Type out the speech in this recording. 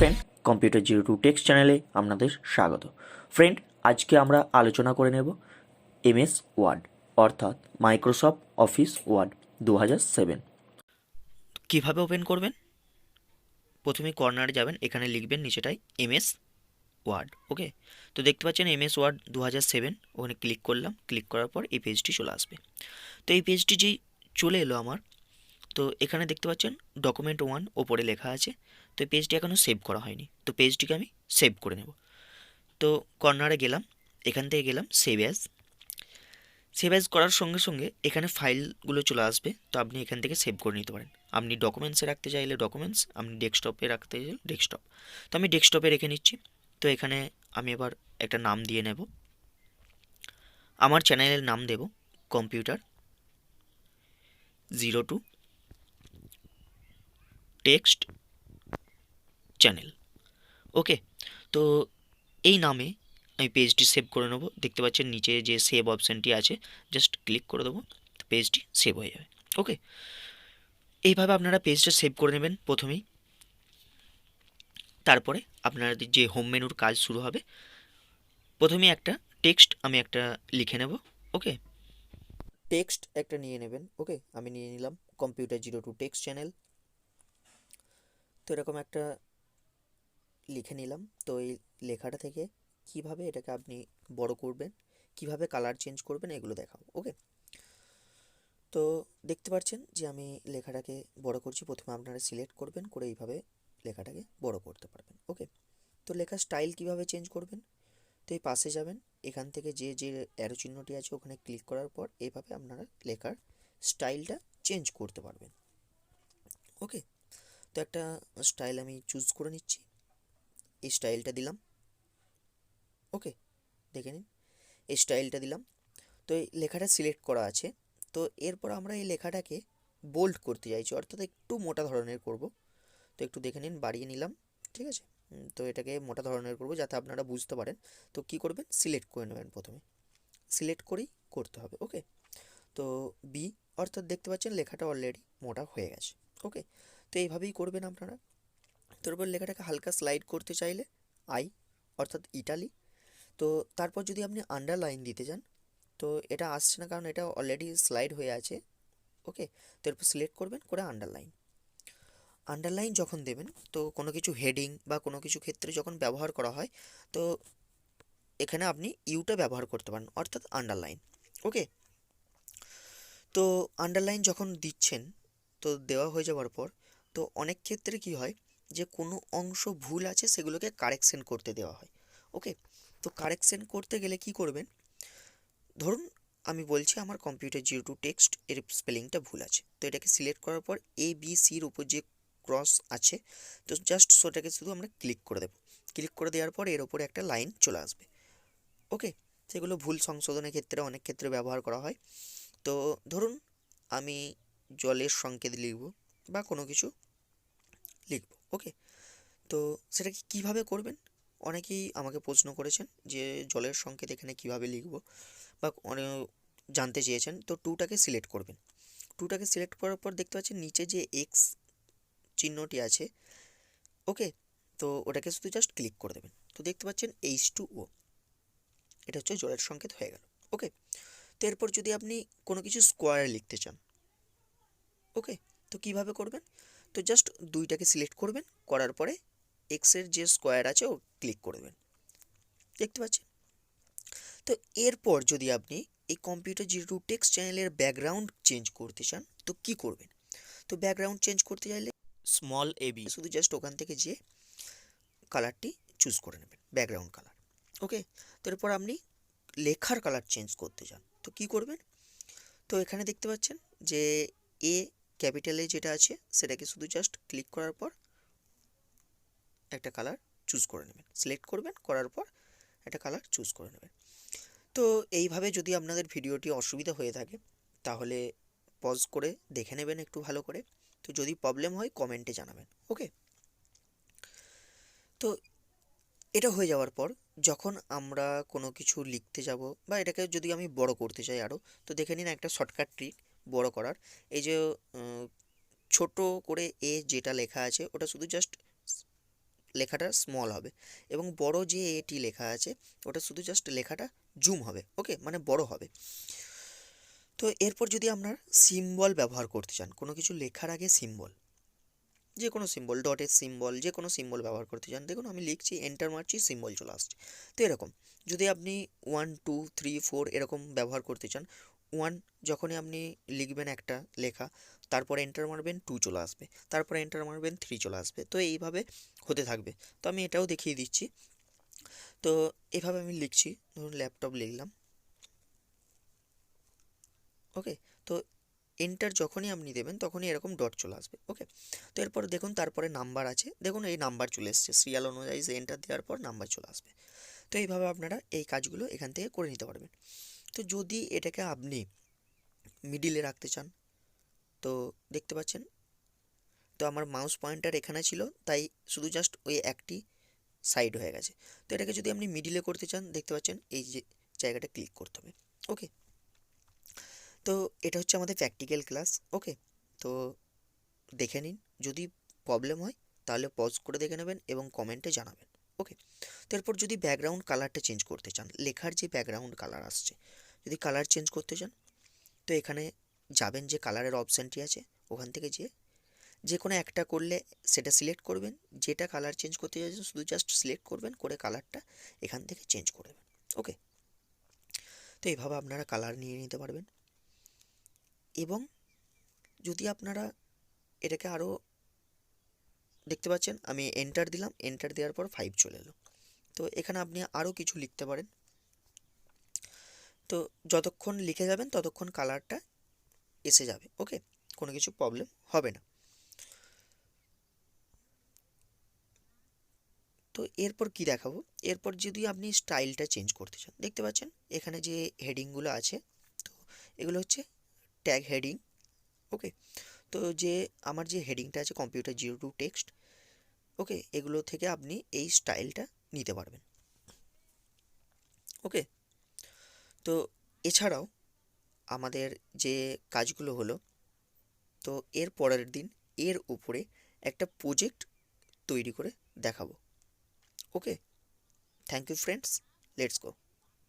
Friend, computer 02 text চ্যানেলে আপনাদের স্বাগত। ফ্রেন্ড, আজকে আমরা আলোচনা করে নেব এমএস ওয়ার্ড অর্থাৎ মাইক্রোসফট অফিস ওয়ার্ড 2007 কীভাবে ওপেন করবেন। প্রথমে কর্নারে যাবেন, এখানে লিখবেন নিচেটাই এমএস ওয়ার্ড। ওকে, তো দেখতে পাচ্ছেন এমএস ওয়ার্ড 2007, ওখানে ক্লিক করলাম। ক্লিক করার পর এই পেজটি চলে আসবে। তো এই পেজটি যেই চলে এলো আমার, তো এখানে দেখতে পাচ্ছেন ডকুমেন্ট 1 ওপরে লেখা আছে। তো এই পেজটি এখনও সেভ করা হয়নি, তো পেজটিকে আমি সেভ করে নেব। তো কর্নারে গেলাম, এখান থেকে গেলাম সেভ অ্যাজ। সেভ অ্যাজ করার সঙ্গে সঙ্গে এখানে ফাইলগুলো চলে আসবে, তো আপনি এখান থেকে সেভ করে নিতে পারেন। আপনি ডকুমেন্টসে রাখতে চাইলে ডকুমেন্টস, আপনি ডেস্কটপে রাখতে চাইলে ডেস্কটপ। তো আমি ডেস্কটপে রেখে নিচ্ছি। তো এখানে আমি এবার একটা নাম দিয়ে নেব। আমার চ্যানেলের নাম দেব কম্পিউটার 02 টেক্সট চ্যানেল। ওকে, তো এই নামে আমি পেজটি সেভ করে নেব। দেখতে পাচ্ছেন নিচে যে সেভ অপশানটি আছে, জাস্ট ক্লিক করে দেবো, পেজটি সেভ হয়ে যাবে। ওকে, এইভাবে আপনারা পেজটা সেভ করে নেবেন প্রথমেই। তারপরে আপনাদের যে হোম মেনুর কাজ শুরু হবে। প্রথমে একটা টেক্সট আমি একটা লিখে নেব। ওকে, টেক্সট একটা নিয়ে নেবেন। ওকে, আমি নিয়ে নিলাম কম্পিউটার 02 টেক্সট চ্যানেল। তো এরকম একটা লিখে নিলাম। তো এই লেখাটা থেকে কিভাবে এটাকে আপনি বড় করবেন, কিভাবে কালার চেঞ্জ করবেন, এগুলো দেখাবো। ওকে, তো দেখতে পাচ্ছেন যে আমি লেখাটাকে বড় করছি। প্রথমে আপনারা সিলেক্ট করবেন, করে এইভাবে লেখাটাকে বড় করতে পারবেন। ওকে, তো লেখার স্টাইল কিভাবে চেঞ্জ করবেন, তো এই পাশে যাবেন, এখান থেকে যে যে অ্যারো চিহ্নটি আছে ওখানে ক্লিক করার পর এইভাবে আপনারা লেখার স্টাইলটা চেঞ্জ করতে পারবেন। ওকে, তো একটা স্টাইল আমি চুজ করে নিচ্ছি, এই স্টাইলটা দিলাম। ওকে, দেখে নিন, এই স্টাইলটা দিলাম। তো এই লেখাটা সিলেক্ট করা আছে। তো এরপর আমরা এই লেখাটাকে বোল্ড করতে চাইছি, অর্থাৎ একটু মোটা ধরনের করব। তো একটু দেখে নিন, বাড়িয়ে নিলাম। ঠিক আছে, তো এটাকে মোটা ধরনের করব যাতে আপনারা বুঝতে পারেন। তো কি করবেন, সিলেক্ট করে নেবেন, প্রথমে সিলেক্ট করেই করতে হবে। ওকে, তো বি, অর্থাৎ দেখতে পাচ্ছেন লেখাটা অলরেডি মোটা হয়ে গেছে। ওকে, তো এইভাবেই করবেন আপনারা। তারপর লেখাটাকে হালকা স্লাইড করতে চাইলে আই, অর্থাৎ ইটালি। তো তারপর যদি আপনি আন্ডারলাইন দিতে চান, তো এটা আসছে না কারণ এটা অলরেডি স্লাইড হয়ে আছে। ওকে, তো এরপর সিলেক্ট করবেন, করে আন্ডারলাইন। আন্ডারলাইন যখন দেবেন, তো কোনো কিছু হেডিং বা কোনো কিছু ক্ষেত্রে যখন ব্যবহার করা হয়, তো এখানে আপনি ইউটা ব্যবহার করতে পারেন, অর্থাৎ আন্ডারলাইন। ওকে, তো আন্ডারলাইন যখন দিচ্ছেন, তো দেওয়া হয়ে যাওয়ার পর, তো অনেক ক্ষেত্রে কি হয় যে কোনো অংশ ভুল আছে সেগুলোকে কারেকশন করতে দেওয়া হয়। ওকে, তো কারেকশন করতে গেলে কি করবেন, ধরুন আমি বলছি আমার কম্পিউটার 02 টেক্সট এর স্পেলিংটা ভুল আছে। তো এটাকে সিলেক্ট করার পর এ বি সির উপর যে ক্রস আছে, তো জাস্ট সেটাকে শুধু আমরা ক্লিক করে দেবো। ক্লিক করে দেওয়ার পর এর উপরে একটা লাইন চলে আসবে। ওকে, সেগুলো ভুল সংশোধনের ক্ষেত্রে অনেক ক্ষেত্রে ব্যবহার করা হয়। তো ধরুন আমি জলের সংকেত লিখব বা কোনো কিছু লিখব। ওকে, তো সেটাকে কীভাবে করবেন, অনেকেই আমাকে প্রশ্ন করেছেন যে জলের সংকেত এখানে কীভাবে লিখব বা অনেক জানতে চেয়েছেন। তো টুটাকে সিলেক্ট করবেন। টুটাকে সিলেক্ট করার পর দেখতে পাচ্ছেন নিচে যে এক্স চিহ্নটি আছে। ওকে, তো ওটাকে শুধু জাস্ট ক্লিক করে দেবেন। তো দেখতে পাচ্ছেন H2O, এটা হচ্ছে জলের সংকেত হয়ে গেল। ওকে, তো এরপর যদি আপনি কোনো কিছু স্কোয়ার লিখতে চান, ওকে, তো কিভাবে করবেন, তো জাস্ট দুইটাকে সিলেক্ট করবেন, করার পরে এক্সের যে স্কোয়ার আছে ও ক্লিক করে দেবেন। দেখতে পাচ্ছেন। তো এরপর যদি আপনি এই কম্পিউটার 02 টেক্সট চ্যানেলের ব্যাকগ্রাউন্ড চেঞ্জ করতে চান, তো কি করবেন, তো ব্যাকগ্রাউন্ড চেঞ্জ করতে চাইলে স্মল এবি, শুধু জাস্ট ওখান থেকে যে কালারটি চুজ করে নেবেন, ব্যাকগ্রাউন্ড কালার। ওকে, তো এরপর আপনি লেখার কালার চেঞ্জ করতে চান, তো কি করবেন, তো এখানে দেখতে পাচ্ছেন যে এ ক্যাপিটালে যেটা আছে সেটাকে শুধু জাস্ট ক্লিক করার পর একটা কালার চুজ করে নেবেন, সিলেক্ট করবেন, করার পর একটা কালার চুজ করে নেবেন। তো এইভাবে যদি আপনাদের ভিডিওটি অসুবিধা হয়ে থাকে তাহলে পজ করে দেখে নেবেন একটু ভালো করে। তো যদি প্রবলেম হয় কমেন্টে জানাবেন। ওকে, তো এটা হয়ে যাওয়ার পর যখন আমরা কোনো কিছু লিখতে যাব বা এটাকে যদি আমি বড় করতে চাই আরও, তো দেখে নিন একটা শর্টকাট ট্রিক বড় করার। এই যে ছোট করে এ যেটা লেখা আছে ওটা শুধু জাস্ট লেখাটা স্মল হবে, এবং বড় যে এটি লেখা আছে ওটা শুধু জাস্ট লেখাটা জুম হবে, ওকে, মানে বড় হবে। তো এরপর যদি আপনার সিম্বল ব্যবহার করতে চান, কোনো কিছু লেখার আগে সিম্বল, যে কোনো সিম্বল, ডটের সিম্বল, যে কোনো সিম্বল ব্যবহার করতে চান, দেখুন আমি লিখছি, এন্টার মারছি, সিম্বল চলে আসছে। তো এরকম যদি আপনি 1 2 3 4 এরকম ব্যবহার করতে চান, 1 যখনই আপনি লিখবেন একটা লেখা, তারপরে এন্টার মারবেন, 2 চলে আসবে, তারপরে এন্টার মারবেন, 3 চলে আসবে। তো এইভাবে হতে থাকবে। তো আমি এটাও দেখিয়ে দিচ্ছি। তো এভাবে আমি লিখছি, ধরুন ল্যাপটপ লিখলাম, ওকে। তো এন্টার যখনই আপনি দেবেন তখনই এরকম ডট চলে আসবে, ওকে। তো এরপর দেখুন তারপরে নাম্বার আছে, দেখুন এই নাম্বার চলে এসছে, সিরিয়াল অনুযায়ী এন্টার দেওয়ার পর নাম্বার চলে আসবে। তো এইভাবে আপনারা এই কাজগুলো এখান থেকে করে নিতে পারবেন। তো যদি এটাকে আপনি মিডিলে রাখতে চান, তো দেখতে পাচ্ছেন, তো আমার মাউস পয়েন্টার এখানে ছিল, তাই শুধু জাস্ট ওই একটি সাইড হয়ে গেছে। তো এটাকে যদি আপনি মিডিলে করতে চান, দেখতে পাচ্ছেন এই যে জায়গাটা ক্লিক করতে হবে, ওকে। তো এটা হচ্ছে আমাদের প্র্যাকটিক্যাল ক্লাস, ওকে। তো দেখে নিন, যদি প্রবলেম হয় তাহলে পজ করে দেখে নেবেন এবং কমেন্টে জানাবেন, ওকে। তো এরপর যদি ব্যাকগ্রাউন্ড কালারটা চেঞ্জ করতে চান, লেখার যে ব্যাকগ্রাউন্ড কালার আসছে, যদি কালার চেঞ্জ করতে চান, তো এখানে যাবেন, যে কালারের অপশানটি আছে ওখান থেকে যে কোনো একটা করলে সেটা সিলেক্ট করবেন, যেটা কালার চেঞ্জ করতে চাইছেন শুধু জাস্ট সিলেক্ট করবেন, করে কালারটা এখান থেকে চেঞ্জ করে দেবেন, ওকে। তো এইভাবে আপনারা কালার নিয়ে নিতে পারবেন। এবং যদি আপনারা এটাকে আরও, দেখতে পাচ্ছেন আমি এন্টার দিলাম, এন্টার দেওয়ার পর 5 চলে এলো। তো এখানে আপনি আরও কিছু লিখতে পারেন। তো যতক্ষণ লিখে যাবেন ততক্ষণ কালারটা এসে যাবে, ওকে, কোনো কিছু প্রবলেম হবে না। তো এরপর কি দেখাবো, এরপর যদি আপনি স্টাইলটা চেঞ্জ করতে চান, দেখতে পাচ্ছেন এখানে যে হেডিংগুলো আছে, তো এগুলো হচ্ছে ট্যাগ হেডিং, ওকে। তো যে আমার যে হেডিংটা আছে Computer02 টেক্সট, ওকে, এগুলো থেকে আপনি এই স্টাইলটা নিতে পারবেন, ওকে। তো এছাড়াও আমাদের যে কাজগুলো হলো, তো এর পরের দিন এর উপরে একটা প্রজেক্ট তৈরি করে দেখাবো, okay. Thank you friends, let's go.